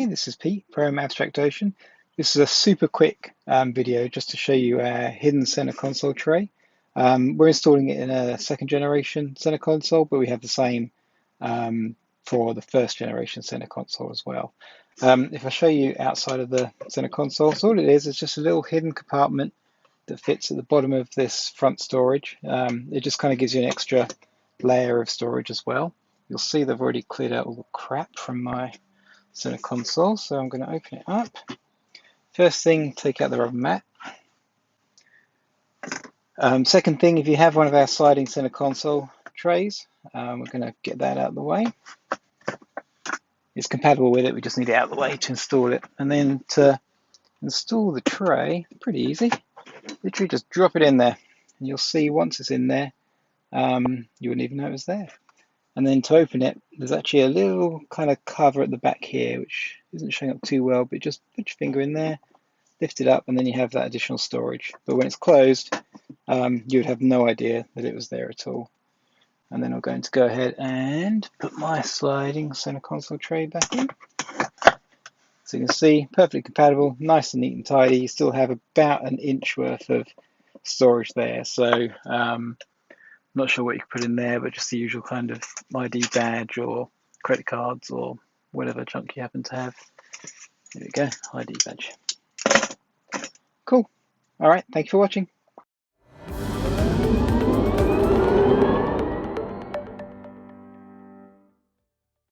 Hey, this is Pete from Abstract Ocean. This is a super quick video just to show you our hidden center console tray. We're installing it in a second generation center console, but we have the same for the first generation center console as well. If I show you outside of the center console, so all it is just a little hidden compartment that fits at the bottom of this front storage. It just kind of gives you an extra layer of storage as well. You'll see they've already cleared out all the crap from my center console, so I'm going to open it up. First thing, take out the rubber mat. Second thing, if you have one of our sliding center console trays, we're going to get that out of the way. It's compatible with it, we just need it out of the way to install it. And then to install the tray, pretty easy. Literally just drop it in there, and you'll see once it's in there, you wouldn't even know it was there. And then to open it, there's actually a little kind of cover at the back here, which isn't showing up too well, but just put your finger in there, lift it up, and then you have that additional storage. But when it's closed, you would have no idea that it was there at all. And then I'm going to go ahead and put my sliding center console tray back in. So you can see, perfectly compatible, nice and neat and tidy. You still have about an inch worth of storage there. So not sure what you could put in there, but just the usual kind of ID badge or credit cards or whatever junk you happen to have. There we go, ID badge. Cool. All right, thank you for watching.